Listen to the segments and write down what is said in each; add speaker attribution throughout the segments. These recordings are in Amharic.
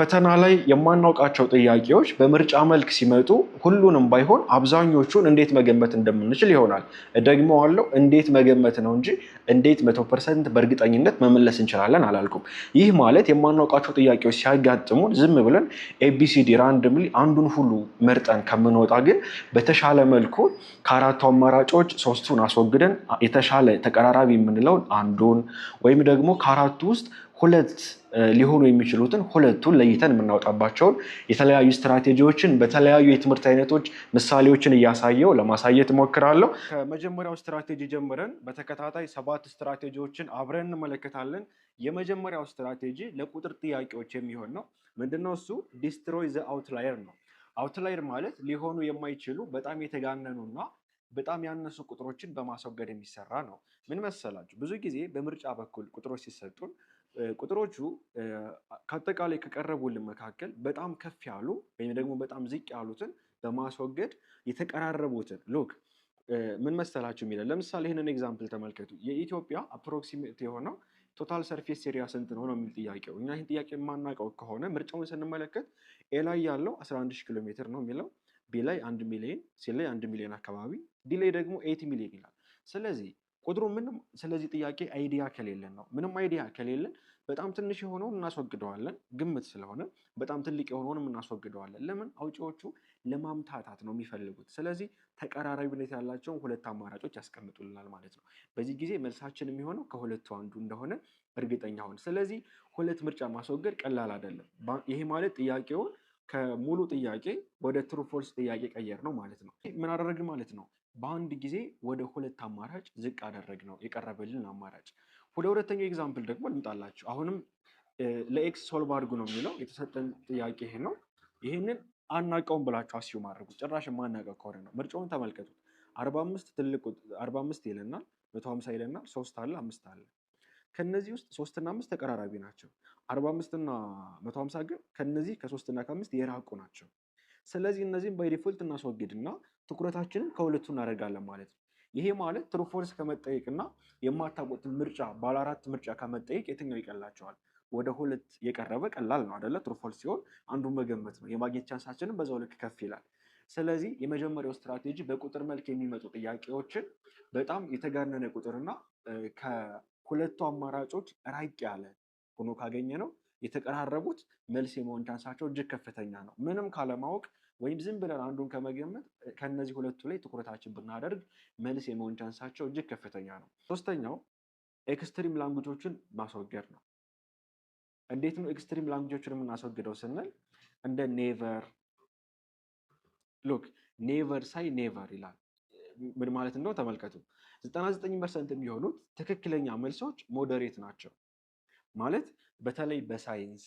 Speaker 1: ፈተና ላይ የማናውቃቸው ጥያቄዎች በምርጫ መልክ ሲመጡ ሁሉንም ባይሆን አብዛኞቹን እንዴት መገመት እንደምንችል ይሆናል። እደግመዋለሁ፣ እንዴት መገመት ነው እንጂ እንዴት 100% በእርግጠኝነት መመለስ እንችላለን አላልኩም። ይህ ማለት የማናውቃቸው ጥያቄዎች ሲያጋጥሙን ዝም ብለን ኤቢሲዲ ራንድምሊ አንዱን ሁሉ መርጠን ከምንወጣ ግን በተሻለ መልኩ ከአራቱ አማራጮች ሶስቱን አስወግደን የተሻለ ተቀራራቢ የምንለውን አንዱን ወይም ደግሞ ከአራቱ ውስጥ ሁለት ሊሆኑ የሚችሉትን ሁለቱን ለይተን የምናወጣባቸውን የተለያዩ ስትራቴጂዎችን በተለያዩ የትምህርት አይነቶች ምሳሌዎችን እያሳየው ለማሳየት እሞክራለሁ። ከመጀመሪያው ስትራቴጂ ጀምረን በተከታታይ 7 ስትራቴጂዎችን አብረን እንመለከታለን። የመጀመሪያው ስትራቴጂ ለቁጥር ጥያቄዎች የሚሆን ነው። ምንድነው እሱ? ዲስትሮይ ዘ አውትላየር ነው። አውትላየር ማለት ሊሆኑ የማይችሉ በጣም የተጋነኑና በጣም ያነሱ ቁጥሮችን በማስወገድ የሚሰራ ነው። ምን መሰላችሁ? ብዙ ጊዜ በምርጫ በኩል ቁጥሮች ሲሰጡን ቁጥሮቹ ከአጠቃላይ ከቀረቡልን መካከል በጣም ከፍ ያሉ ወይም ደግሞ በጣም ዝቅ ያሉትን በማስወገድ የተቀራረቡትን ሉክ ምን መሰላችሁ የሚለን ለምሳሌ ይህንን ኤግዛምፕል ተመልከቱ። የኢትዮጵያ አፕሮክሲሜት የሆነው ቶታል ሰርፌስ ኤሪያ ስንት ነው የሚል ጥያቄው። እኛ ይህን ጥያቄ የማናውቀው ከሆነ ምርጫውን ስንመለከት ኤ ላይ ያለው 11,000 ኪሎ ሜትር ነው የሚለው፣ ቢ ላይ 1 ሚሊዮን፣ ሲ ላይ 1 ሚሊዮን አካባቢ፣ ዲ ላይ ደግሞ 8 ሚሊዮን ይላል። ስለዚህ ቁጥሩ ምንም ስለዚህ ጥያቄ አይዲያ ከሌለን ነው። ምንም አይዲያ ከሌለን በጣም ትንሽ የሆነውን እናስወግደዋለን፣ ግምት ስለሆነ በጣም ትልቅ የሆነውን እናስወግደዋለን። ለምን? አውጪዎቹ ለማምታታት ነው የሚፈልጉት። ስለዚህ ተቀራራቢነት ያላቸውን ሁለት አማራጮች ያስቀምጡልናል ማለት ነው። በዚህ ጊዜ መልሳችን የሚሆነው ከሁለቱ አንዱ እንደሆነ እርግጠኛ ሆን። ስለዚህ ሁለት ምርጫ ማስወገድ ቀላል አይደለም። ይሄ ማለት ጥያቄውን ከሙሉ ጥያቄ ወደ ትሩ ፎልስ ጥያቄ ቀየር ነው ማለት ነው። ምን አደረግን ማለት ነው? በአንድ ጊዜ ወደ ሁለት አማራጭ ዝቅ አደረግ ነው የቀረበልን አማራጭ። ወደ ሁለተኛው ኤግዛምፕል ደግሞ ልምጣላችሁ። አሁንም ለኤክስ ሶልቭ አድርጉ ነው የሚለው። የተሰጠን ጥያቄ ይሄ ነው። ይህንን አናውቀውም ብላችሁ አስዩም አድርጉ። ጭራሽ የማናውቀው ከሆነ ነው። ምርጫውን ተመልከቱት። 45 ይለናል፣ 150 ይለናል፣ 3 አለ፣ 5 አለ። ከነዚህ ውስጥ 3 እና 5 ተቀራራቢ ናቸው። 45 እና 150 ግን ከነዚህ ከ3 እና ከ5 የራቁ ናቸው። ስለዚህ እነዚህም ባይ ዲፎልት እናስወግድና ትኩረታችንን ከሁለቱ እናደርጋለን ማለት ነው። ይሄ ማለት ትሩ ፎልስ ከመጠየቅና የማታውቁትን ምርጫ ባለ 4 ምርጫ ከመጠየቅ የትኛው ይቀላቸዋል? ወደ ሁለት የቀረበ ቀላል ነው አይደለ? ትሩ ፎልስ ሲሆን አንዱን መገመት ነው። የማግኘት ቻንሳችንን በዛው ልክ ከፍ ይላል። ስለዚህ የመጀመሪያው ስትራቴጂ በቁጥር መልክ የሚመጡ ጥያቄዎችን በጣም የተጋነነ ቁጥርና ከሁለቱ አማራጮች ራቅ ያለ ሆኖ ካገኘ ነው የተቀራረቡት መልስ የመሆን ቻንሳቸው እጅግ ከፍተኛ ነው። ምንም ካለማወቅ ወይም ዝም ብለን አንዱን ከመገመት ከነዚህ ሁለቱ ላይ ትኩረታችን ብናደርግ መልስ የመሆን ቻንሳቸው እጅግ ከፍተኛ ነው። ሶስተኛው ኤክስትሪም ላንጉጆችን ማስወገድ ነው። እንዴት ነው ኤክስትሪም ላንጉጆችን የምናስወግደው ስንል እንደ ኔቨር ሉክ ኔቨር ሳይ ኔቨር ይላል። ምን ማለት እንደው ተመልከቱ። 99% የሚሆኑት ትክክለኛ መልሶች ሞዴሬት ናቸው። ማለት በተለይ በሳይንስ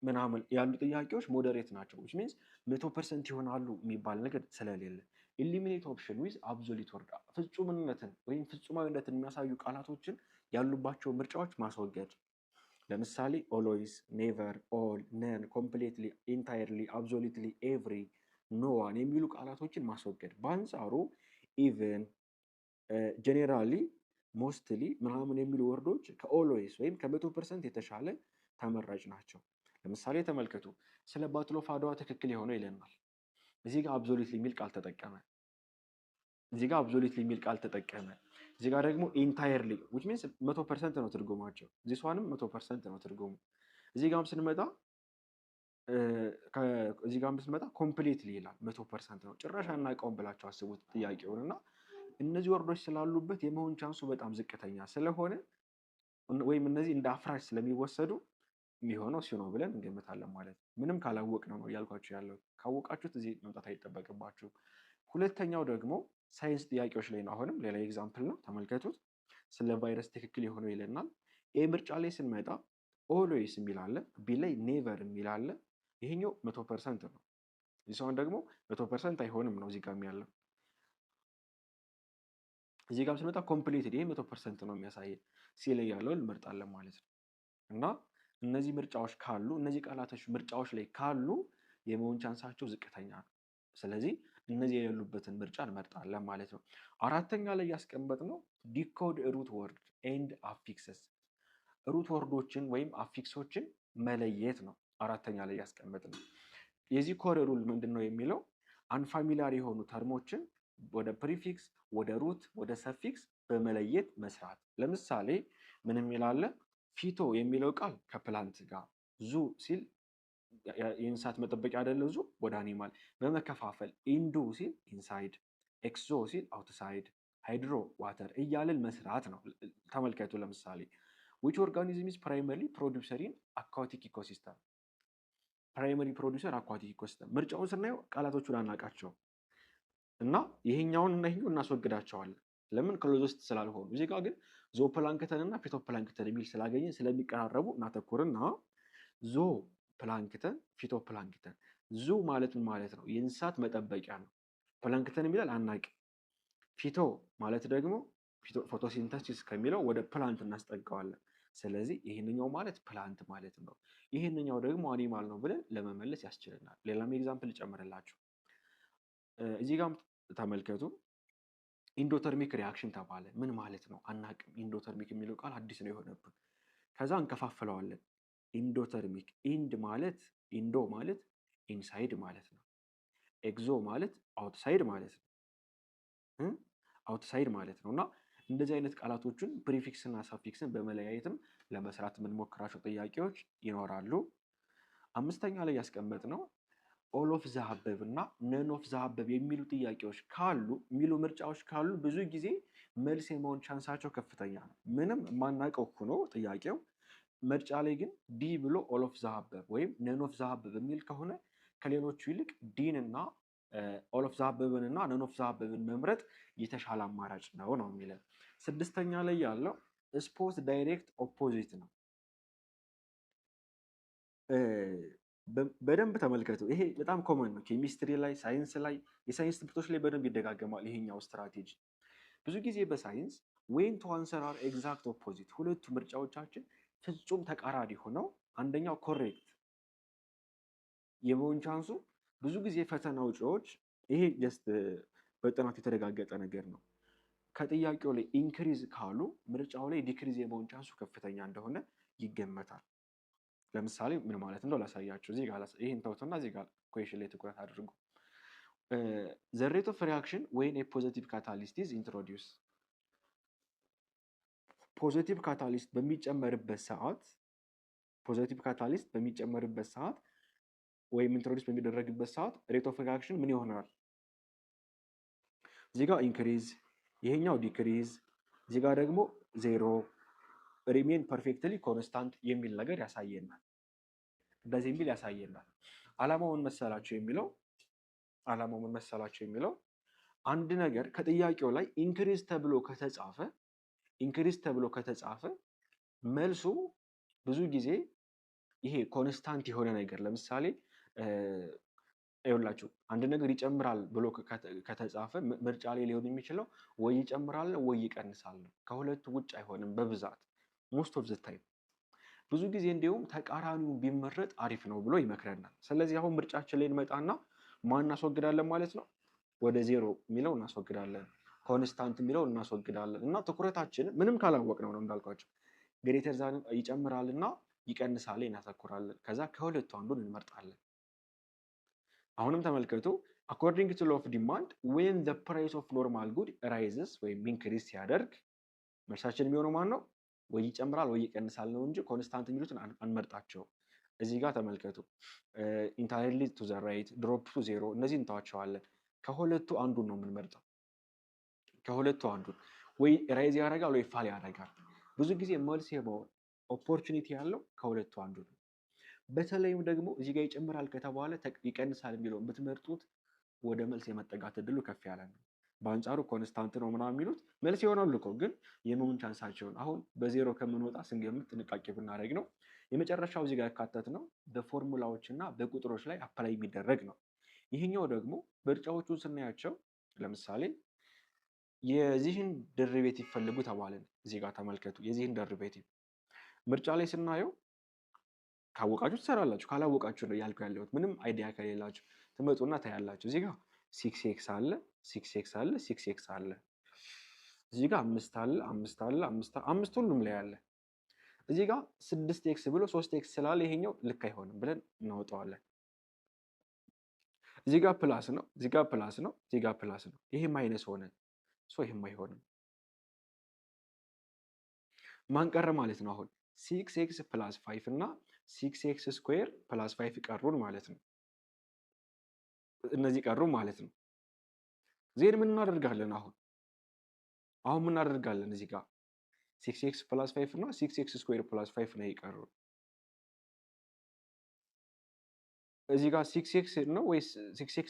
Speaker 1: ምናምን ያሉ ጥያቄዎች ሞዴሬት ናቸው። which means 100% ይሆናሉ የሚባል ነገር ስለሌለ ኢሊሚኔት ኦፕሽን ዊዝ አብሶሉት ወርድ ፍጹምነትን ወይም ፍጹማዊነትን የሚያሳዩ ቃላቶችን ያሉባቸው ምርጫዎች ማስወገድ። ለምሳሌ ኦልዌይስ፣ ኔቨር፣ ኦል፣ ነን፣ ኮምፕሊትሊ፣ ኢንታየርሊ፣ አብሶሉትሊ፣ ኤቭሪ፣ ኖ ዋን የሚሉ ቃላቶችን ማስወገድ። በአንጻሩ ኢቨን፣ ጄኔራሊ፣ ሞስትሊ ምናምን የሚሉ ወርዶች ከኦልዌይስ ወይም ከ100% የተሻለ ተመራጭ ናቸው። ለምሳሌ ተመልከቱ። ስለ ባትል ኦፍ አድዋ ትክክል የሆነው ይለናል። እዚህ ጋር አብሶሉትሊ የሚል ቃል ተጠቀመ። እዚህ ጋር አብሶሉትሊ የሚል ቃል ተጠቀመ። እዚህ ጋር ደግሞ ኢንታየርሊ which means 100% ነው ትርጉማቸው። እዚህ ሷንም 100% ነው ትርጉሙ። እዚህ ጋርም ስንመጣ ኮምፕሊትሊ ይላል 100% ነው። ጭራሽ አናውቀውም ብላችሁ አስቡት ጥያቄውን እና እነዚህ ወርዶች ስላሉበት የመሆን ቻንሱ በጣም ዝቅተኛ ስለሆነ ወይም እነዚህ እንደ አፍራሽ ስለሚወሰዱ የሚሆነው እሱ ነው ብለን እንገምታለን ማለት ነው። ምንም ካላወቅ ነው እያልኳችሁ ያለው። ካወቃችሁት እዚህ መምጣት አይጠበቅባችሁ። ሁለተኛው ደግሞ ሳይንስ ጥያቄዎች ላይ ነው። አሁንም ሌላ ኤግዛምፕል ነው፣ ተመልከቱት። ስለ ቫይረስ ትክክል የሆነው ይለናል። ኤ ምርጫ ላይ ስንመጣ ኦልዌይስ የሚል አለ፣ ቢ ላይ ኔቨር የሚል አለ። ይሄኛው 100% ነው። እዚህ ሰውን ደግሞ 100% አይሆንም ነው እዚህ ጋር ያለው። እዚህ ጋር ስንመጣ ኮምፕሊትሊ ይሄ 100% ነው የሚያሳየን። ሲ ላይ ያለውን እንመርጣለን ማለት ነው። እና እነዚህ ምርጫዎች ካሉ እነዚህ ቃላቶች ምርጫዎች ላይ ካሉ የመሆን ቻንሳቸው ዝቅተኛ ነው። ስለዚህ እነዚህ የሌሉበትን ምርጫ እንመርጣለን ማለት ነው። አራተኛ ላይ ያስቀመጥነው ዲኮድ ሩት ወርድ ኤንድ አፊክሰስ ሩት ወርዶችን ወይም አፊክሶችን መለየት ነው። አራተኛ ላይ ያስቀመጥነው። የዚህ ኮር ሩል ምንድን ነው የሚለው አንፋሚሊያር የሆኑ ተርሞችን ወደ ፕሪፊክስ፣ ወደ ሩት፣ ወደ ሰፊክስ በመለየት መስራት። ለምሳሌ ምን የሚላለ ፊቶ የሚለው ቃል ከፕላንት ጋር፣ ዙ ሲል የእንስሳት መጠበቂያ አይደለ፣ ዙ ወደ አኒማል በመከፋፈል ኢንዱ ሲል ኢንሳይድ፣ ኤክሶ ሲል አውትሳይድ፣ ሃይድሮ ዋተር እያልን መስራት ነው። ተመልከቱ ለምሳሌ which organism is primarily producer in aquatic ecosystem? ፕራይመሪ ፕሮዲውሰር አኳቲክ ኢኮሲስተም። ምርጫውን ስናየው ቃላቶቹን አናውቃቸው እና ይሄኛውን እና ይሄኛውን እናስወግዳቸዋለን። ለምን? ክሎዝ ውስጥ ስላልሆኑ። እዚህ ጋር ግን ዞፕላንክተን እና ፊቶፕላንክተን የሚል ስላገኘን ስለሚቀራረቡ እናተኩርና ዞ ፕላንክተን፣ ፊቶፕላንክተን። ዙ ማለት ምን ማለት ነው? የእንስሳት መጠበቂያ ነው። ፕላንክተን የሚላል አናውቅም። ፊቶ ማለት ደግሞ ፎቶሲንተሲስ ከሚለው ወደ ፕላንት እናስጠጋዋለን። ስለዚህ ይህንኛው ማለት ፕላንት ማለት ነው፣ ይህንኛው ደግሞ አኒማል ነው ብለን ለመመለስ ያስችለናል። ሌላም ኤግዛምፕል ጨምርላችሁ። እዚህ ጋር ተመልከቱ። ኢንዶተርሚክ ሪያክሽን ተባለ። ምን ማለት ነው? አናቅም። ኢንዶተርሚክ የሚለው ቃል አዲስ ነው የሆነብን። ከዛ እንከፋፍለዋለን። ኢንዶተርሚክ፣ ኢንድ ማለት ኢንዶ ማለት ኢንሳይድ ማለት ነው። ኤግዞ ማለት አውትሳይድ ማለት ነው። አውትሳይድ ማለት ነው። እና እንደዚህ አይነት ቃላቶችን ፕሪፊክስ እና ሳፊክስን በመለያየትም ለመስራት የምንሞክራቸው ጥያቄዎች ይኖራሉ። አምስተኛ ላይ ያስቀመጥ ነው ኦል ኦፍ ዘ አበብ እና ነን ኦፍ ዘ አበብ የሚሉ ጥያቄዎች ካሉ፣ የሚሉ ምርጫዎች ካሉ ብዙ ጊዜ መልስ የመሆን ቻንሳቸው ከፍተኛ ነው። ምንም የማናውቀው ሆኖ ጥያቄው ምርጫ ላይ ግን ዲ ብሎ ኦል ኦፍ ዘ አበብ ወይም ነን ኦፍ ዘ አበብ የሚል ከሆነ ከሌሎቹ ይልቅ ዲን እና ኦል ኦፍ ዘ አበብን እና ነን ኦፍ ዘ አበብን መምረጥ የተሻለ አማራጭ ነው ነው የሚለን። ስድስተኛ ላይ ያለው ስፖርት ዳይሬክት ኦፖዚት ነው። በደንብ ተመልከቱ። ይሄ በጣም ኮመን ነው። ኬሚስትሪ ላይ፣ ሳይንስ ላይ፣ የሳይንስ ትምህርቶች ላይ በደንብ ይደጋገማል ይሄኛው ስትራቴጂ። ብዙ ጊዜ በሳይንስ ዌን ቱ አንሰር አር ኤግዛክት ኦፖዚት፣ ሁለቱ ምርጫዎቻችን ፍጹም ተቃራኒ ሆነው አንደኛው ኮሬክት የመሆን ቻንሱ ብዙ ጊዜ ፈተና ውጪዎች፣ ይሄ ጀስት በጥናት የተረጋገጠ ነገር ነው። ከጥያቄው ላይ ኢንክሪዝ ካሉ ምርጫው ላይ ዲክሪዝ የመሆን ቻንሱ ከፍተኛ እንደሆነ ይገመታል። ለምሳሌ ምን ማለት እንደው ላሳያችሁ። እዚህ ጋር ይሄን ተውትና እዚህ ጋር ኩዌሽን ላይ ትኩረት አድርጉ። ዘ ሬት ኦፍ ሪአክሽን ዌን ኤ ፖዚቲቭ ካታሊስት ኢዝ ኢንትሮዲውስ። ፖዚቲቭ ካታሊስት በሚጨመርበት ሰዓት፣ ፖዚቲቭ ካታሊስት በሚጨመርበት ሰዓት ወይም ኢንትሮዲውስ በሚደረግበት ሰዓት ሬት ኦፍ ሪአክሽን ምን ይሆናል? እዚህ ጋር ኢንክሪዝ፣ ይሄኛው ዲክሪዝ፣ እዚህ ጋር ደግሞ ዜሮ፣ ሪሜን ፐርፌክትሊ ኮንስታንት የሚል ነገር ያሳየናል። እንደዚህ የሚል ያሳየናል። ዓላማው ምን መሰላቸው የሚለው አንድ ነገር ከጥያቄው ላይ ኢንክሪዝ ተብሎ ከተጻፈ መልሱ ብዙ ጊዜ ይሄ ኮንስታንት የሆነ ነገር፣ ለምሳሌ ይኸውላችሁ አንድ ነገር ይጨምራል ብሎ ከተጻፈ ምርጫ ላይ ሊሆን የሚችለው ወይ ይጨምራል ወይ ይቀንሳል። ከሁለቱ ውጭ አይሆንም በብዛት ሞስት ኦፍ ዘ ታይም። ብዙ ጊዜ እንዲሁም ተቃራኒው ቢመረጥ አሪፍ ነው ብሎ ይመክረናል። ስለዚህ አሁን ምርጫችን ላይ እንመጣና ማን እናስወግዳለን ማለት ነው? ወደ ዜሮ የሚለው እናስወግዳለን፣ ኮንስታንት የሚለው እናስወግዳለን። እና ትኩረታችን ምንም ካላወቅ ነው እንዳልኳቸው ግሬተር ዛን ይጨምራል እና ይቀንሳል እናተኩራለን። ከዛ ከሁለቱ አንዱን እንመርጣለን። አሁንም ተመልከቱ። አኮርዲንግ ቱ ሎው ኦፍ ዲማንድ ዌን ዘ ፕራይስ ኦፍ ኖርማል ጉድ ራይዝስ ወይም ኢንክሪዝ ሲያደርግ መልሳችን የሚሆነው ማን ነው? ወይ ይጨምራል ወይ ይቀንሳል ነው እንጂ ኮንስታንት የሚሉትን አንመርጣቸው። እዚህ ጋር ተመልከቱ። ኢንታይርሊ ቱ ዘ ራይት፣ ድሮፕ ቱ ዜሮ፣ እነዚህ እንተዋቸዋለን። ከሁለቱ አንዱን ነው የምንመርጠው። ከሁለቱ አንዱን ወይ ራይዝ ያደርጋል ወይ ፋል ያደርጋል። ብዙ ጊዜ መልስ የመሆን ኦፖርቹኒቲ ያለው ከሁለቱ አንዱ ነው። በተለይም ደግሞ እዚህ ጋር ይጨምራል ከተባለ ይቀንሳል የሚለውን ብትመርጡት ወደ መልስ የመጠጋት እድሉ ከፍ ያለ ነው። በአንጻሩ ኮንስታንት ነው ምናምን የሚሉት መልስ ይሆናሉ እኮ ግን የመሆን ቻንሳቸውን አሁን በዜሮ ከምንወጣ ስንገምት ጥንቃቄ ብናደርግ ነው። የመጨረሻው እዚህ ጋር ያካተት ነው በፎርሙላዎች እና በቁጥሮች ላይ አፕላይ የሚደረግ ነው። ይህኛው ደግሞ ምርጫዎቹን ስናያቸው ለምሳሌ የዚህን ደሪቬቲቭ ፈልጉ ተባለን። እዚህ ጋር ተመልከቱ። የዚህን ደሪቬቲቭ ምርጫ ላይ ስናየው ካወቃችሁ ትሰራላችሁ፣ ካላወቃችሁ ነው ያልኩ ያለሁት። ምንም አይዲያ ከሌላችሁ ትመጡና ታያላችሁ። እዚህ ጋር 6x አለ፣ 6x አለ፣ 6x አለ። እዚህ ጋር 5 አለ፣ 5 አለ፣ 5 ሁሉም ላይ አለ። እዚህ ጋር 6x ብሎ 3x ስላለ ይሄኛው ልክ አይሆንም ብለን እናወጣዋለን። እዚህ ጋር ፕላስ ነው፣ እዚህ ጋር ፕላስ ነው፣ እዚህ ጋር ፕላስ ነው። ይሄ ማይነስ ሆነ፣ ይሄም አይሆንም። ማን ቀረ ማለት ነው? አሁን 6x ፕላስ 5 እና 6x ስኩዌር ፕላስ 5 ቀሩን ማለት ነው። እነዚህ ቀሩ ማለት ነው። ዜን ምን እናደርጋለን? አሁን ምን እናደርጋለን? እዚህ ጋር 6x ፕላስ 5 እና 6x ስኩዌር ፕላስ 5 ነው የቀሩ። እዚህ ጋር 6x ነው ወይስ 6x?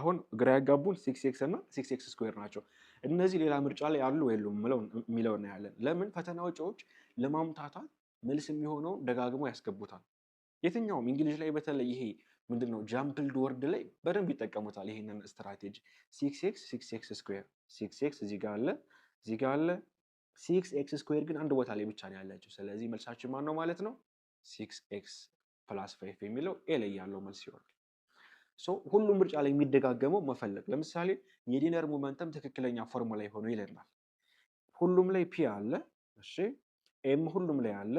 Speaker 1: አሁን ግራ ያጋቡን 6x እና 6x ስኩዌር ናቸው። እነዚህ ሌላ ምርጫ ላይ አሉ የሉም የሚለው እናያለን። ለምን ፈተና አውጪዎች ለማምታታት መልስ የሚሆነውን ደጋግሞ ያስገቡታል። የትኛውም እንግሊዝ ላይ በተለይ ይሄ ምንድነው ጃምፕልድ ወርድ ላይ በደንብ ይጠቀሙታል ይሄንን ስትራቴጂ። 6x ስኩዌር 6x እዚህ ጋር አለ፣ እዚህ ጋር አለ። 6x ስኩዌር ግን አንድ ቦታ ላይ ብቻ ነው ያላቸው። ስለዚህ መልሳችን ማን ነው ማለት ነው? 6x ፕላስ 5 የሚለው ኤ ላይ ያለው መልስ ይሆናል። ሁሉም ምርጫ ላይ የሚደጋገመው መፈለግ። ለምሳሌ የሊነር ሞመንተም ትክክለኛ ፎርሙላ የሆነው ይለናል። ሁሉም ላይ ፒ አለ፣ እሺ፣ ኤም ሁሉም ላይ አለ።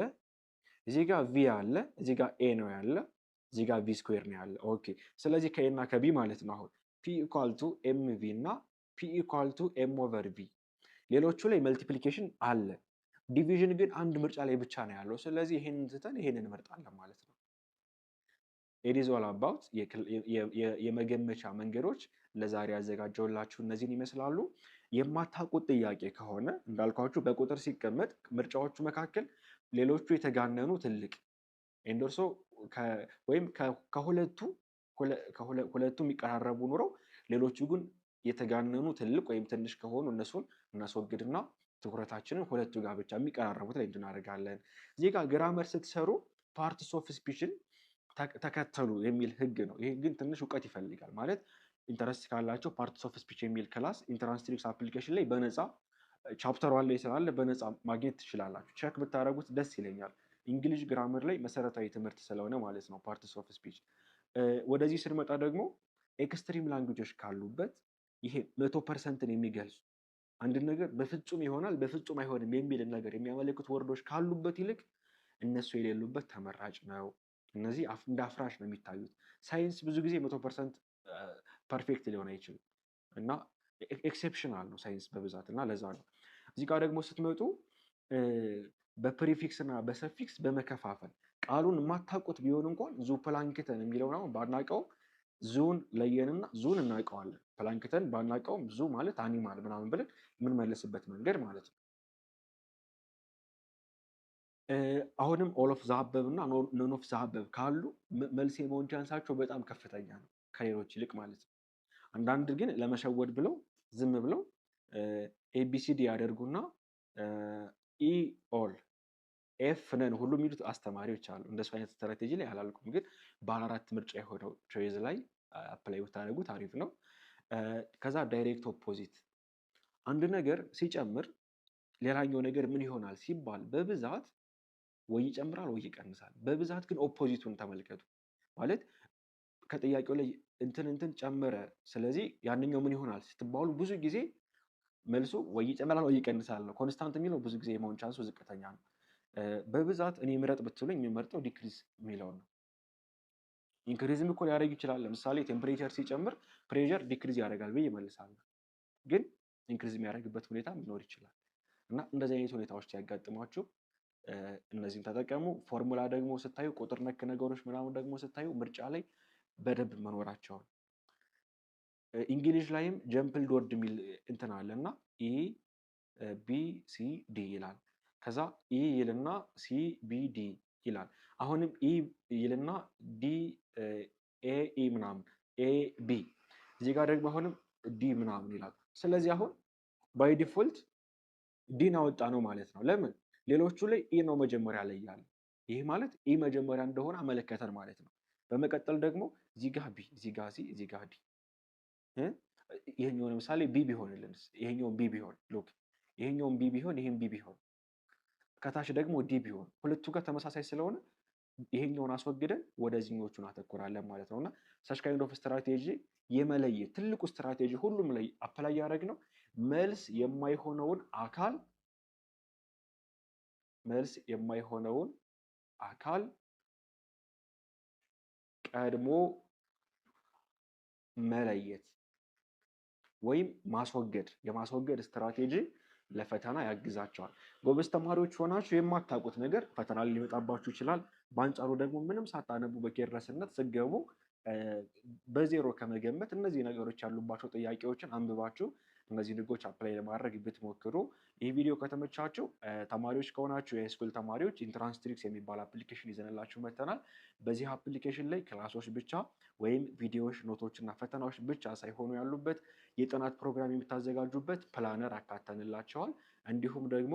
Speaker 1: እዚህ ጋር ቪ አለ፣ እዚህ ጋር ኤ ነው ያለ፣ እዚህ ጋር ቪ ስኩዌር ነው ያለ። ኦኬ፣ ስለዚህ ከኤ እና ከቢ ማለት ነው አሁን ፒ ኢኳል ቱ ኤም ቪ እና ፒ ኢኳል ቱ ኤም ኦቨር ቪ። ሌሎቹ ላይ መልቲፕሊኬሽን አለ፣ ዲቪዥን ግን አንድ ምርጫ ላይ ብቻ ነው ያለው። ስለዚህ ይሄንን ትተን ይሄንን እንመርጣለን ማለት ነው። ኢት ኢዝ ኦል አባውት የመገመቻ መንገዶች ለዛሬ ያዘጋጀውላችሁ እነዚህን ይመስላሉ። የማታውቁት ጥያቄ ከሆነ እንዳልኳችሁ በቁጥር ሲቀመጥ ምርጫዎቹ መካከል ሌሎቹ የተጋነኑ ትልቅ ኤንዶርሶ ወይም ከሁለቱ የሚቀራረቡ ኑረው ሌሎቹ ግን የተጋነኑ ትልቅ ወይም ትንሽ ከሆኑ እነሱን እናስወግድና ትኩረታችንን ሁለቱ ጋር ብቻ የሚቀራረቡት ላይ እንድናደርጋለን። እዚህ ጋር ግራመር ስትሰሩ ፓርትስ ኦፍ ስፒችን ተከተሉ የሚል ህግ ነው። ይሄ ግን ትንሽ እውቀት ይፈልጋል። ማለት ኢንተረስት ካላቸው ፓርትስ ኦፍ ስፒች የሚል ክላስ ኢንትራንስ ትሪክስ አፕሊኬሽን ላይ በነፃ ቻፕተር ዋን ላይ ስላለ በነፃ ማግኘት ትችላላችሁ። ቼክ ብታደረጉት ደስ ይለኛል። እንግሊሽ ግራመር ላይ መሰረታዊ ትምህርት ስለሆነ ማለት ነው ፓርትስ ኦፍ ስፒች። ወደዚህ ስንመጣ ደግሞ ኤክስትሪም ላንጉጆች ካሉበት ይሄ 100%ን የሚገልጹ አንድ ነገር በፍጹም ይሆናል በፍጹም አይሆንም የሚል ነገር የሚያመለክቱ ወርዶች ካሉበት ይልቅ እነሱ የሌሉበት ተመራጭ ነው። እነዚህ እንደ አፍራሽ ነው የሚታዩት። ሳይንስ ብዙ ጊዜ 100% ፐርፌክት ሊሆን አይችልም እና ኤክሴፕሽናል ነው ሳይንስ በብዛት እና ለዛ ነው። እዚህ ጋር ደግሞ ስትመጡ በፕሪፊክስ እና በሰፊክስ በመከፋፈል ቃሉን የማታውቁት ቢሆን እንኳን ዙ ፕላንክተን የሚለውን አሁን ባናውቀው ዙን ለየንና ዙን እናውቀዋለን። ፕላንክተን ባናውቀውም ዙ ማለት አኒማል ምናምን ብለን የምንመለስበት መንገድ ማለት ነው። አሁንም ኦል ኦፍ ዘአበብ እና ኖን ኦፍ ዘአበብ ካሉ መልስ የመሆን ቻንሳቸው በጣም ከፍተኛ ነው ከሌሎች ይልቅ ማለት ነው። አንዳንድ ግን ለመሸወድ ብለው ዝም ብለው ኤቢሲዲ ያደርጉና ኢ ኦል ኤፍ ነን ሁሉ የሚሉት አስተማሪዎች አሉ። እንደሱ አይነት ስትራቴጂ ላይ አላልኩም፣ ግን ባለ 4 ምርጫ የሆነው ቾይዝ ላይ አፕላይ ብታደርጉት አሪፍ ነው። ከዛ ዳይሬክት ኦፖዚት፣ አንድ ነገር ሲጨምር ሌላኛው ነገር ምን ይሆናል ሲባል በብዛት ወይ ይጨምራል ወይ ይቀንሳል። በብዛት ግን ኦፖዚቱን ተመልከቱ። ማለት ከጥያቄው ላይ እንትን ጨመረ፣ ስለዚህ ያንኛው ምን ይሆናል ስትባሉ ብዙ ጊዜ መልሱ ወይ ይጨምራል ወይ ይቀንሳል ነው። ኮንስታንት የሚለው ብዙ ጊዜ የመሆን ቻንሱ ዝቅተኛ ነው። በብዛት እኔ ምረጥ ብትሉኝ የሚመርጠው ዲክሪዝ የሚለውን ነው። ኢንክሪዝም እኮ ሊያደርግ ይችላል። ለምሳሌ ቴምፕሬቸር ሲጨምር ፕሬዠር ዲክሪዝ ያደርጋል ብዬ እመልሳለሁ። ግን ኢንክሪዝ የሚያደርግበት ሁኔታ ሊኖር ይችላል እና እንደዚህ አይነት ሁኔታዎች ሲያጋጥሟችሁ እነዚህን ተጠቀሙ። ፎርሙላ ደግሞ ስታዩ ቁጥር ነክ ነገሮች ምናምን ደግሞ ስታዩ ምርጫ ላይ በደንብ መኖራቸውን። እንግሊዝ ላይም ጀምፕልድ ወርድ የሚል እንትን አለ እና ኢ ቢ ሲ ዲ ይላል። ከዛ ኢ ይልና ሲ ቢ ዲ ይላል። አሁንም ኢ ይልና ዲ ኤ ኢ ምናምን ኤ ቢ፣ እዚህ ጋር ደግሞ አሁንም ዲ ምናምን ይላል። ስለዚህ አሁን ባይ ዲፎልት ዲን አወጣ ነው ማለት ነው። ለምን ሌሎቹ ላይ ኢ ነው መጀመሪያ ላይ ያለ። ይህ ማለት ኢ መጀመሪያ እንደሆነ አመለከተን ማለት ነው። በመቀጠል ደግሞ እዚህ ጋር ቢ፣ እዚህ ጋር ሲ፣ እዚህ ጋር ዲ። ይሄኛው ለምሳሌ ቢ ቢሆንልንስ? ይሄኛውን ቢ ቢሆን ሉክ፣ ይሄኛውን ቢ ቢሆን ይሄን ቢ ቢሆን ከታች ደግሞ ዲ ቢሆን ሁለቱ ጋር ተመሳሳይ ስለሆነ ይሄኛውን አስወግደን ወደዚህኞቹ እናተኩራለን ማለት ነው። እና ሰች ካይንድ ኦፍ ስትራቴጂ የመለየት ትልቁ ስትራቴጂ ሁሉም ላይ አፕላይ ያደረግ ነው መልስ የማይሆነውን አካል መልስ የማይሆነውን አካል ቀድሞ መለየት ወይም ማስወገድ፣ የማስወገድ ስትራቴጂ ለፈተና ያግዛቸዋል። ጎበዝ ተማሪዎች ሆናችሁ የማታውቁት ነገር ፈተና ላይ ሊመጣባችሁ ይችላል። በአንጻሩ ደግሞ ምንም ሳታነቡ በኬርለስነት ስትገቡ በዜሮ ከመገመት እነዚህ ነገሮች ያሉባቸው ጥያቄዎችን አንብባችሁ እነዚህ ህጎች አፕላይ ለማድረግ ብትሞክሩ። ይህ ቪዲዮ ከተመቻችሁ ተማሪዎች ከሆናችሁ የሃይስኩል ተማሪዎች ኢንትራንስ ትሪክስ የሚባል አፕሊኬሽን ይዘንላችሁ መጥተናል። በዚህ አፕሊኬሽን ላይ ክላሶች ብቻ ወይም ቪዲዮዎች፣ ኖቶች እና ፈተናዎች ብቻ ሳይሆኑ ያሉበት የጥናት ፕሮግራም የምታዘጋጁበት ፕላነር አካተንላቸዋል። እንዲሁም ደግሞ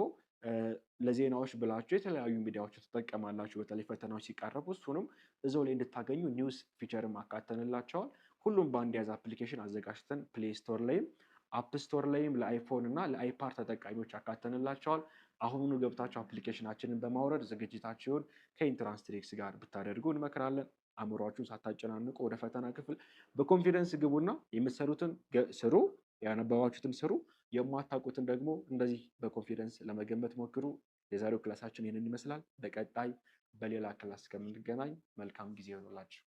Speaker 1: ለዜናዎች ብላችሁ የተለያዩ ሚዲያዎች ትጠቀማላችሁ፣ በተለይ ፈተናዎች ሲቃረቡ እሱንም እዛው ላይ እንድታገኙ ኒውስ ፊቸርም አካተንላቸዋል። ሁሉም በአንድ ያዝ አፕሊኬሽን አዘጋጅተን ፕሌይ ስቶር ላይም አፕ ስቶር ላይም ለአይፎን እና ለአይፓድ ተጠቃሚዎች አካተንላቸዋል። አሁኑኑ ገብታችሁ አፕሊኬሽናችንን በማውረድ ዝግጅታችሁን ከኢንትራንስ ትሪክስ ጋር ብታደርጉ እንመክራለን። አእምሯችሁን ሳታጨናንቁ ወደ ፈተና ክፍል በኮንፊደንስ ግቡና የምትሰሩትን ስሩ፣ ያነበባችሁትን ስሩ፣ የማታውቁትን ደግሞ እንደዚህ በኮንፊደንስ ለመገንበት ሞክሩ። የዛሬው ክላሳችን ይህንን ይመስላል። በቀጣይ በሌላ ክላስ ከምንገናኝ መልካም ጊዜ ይሆንላችሁ።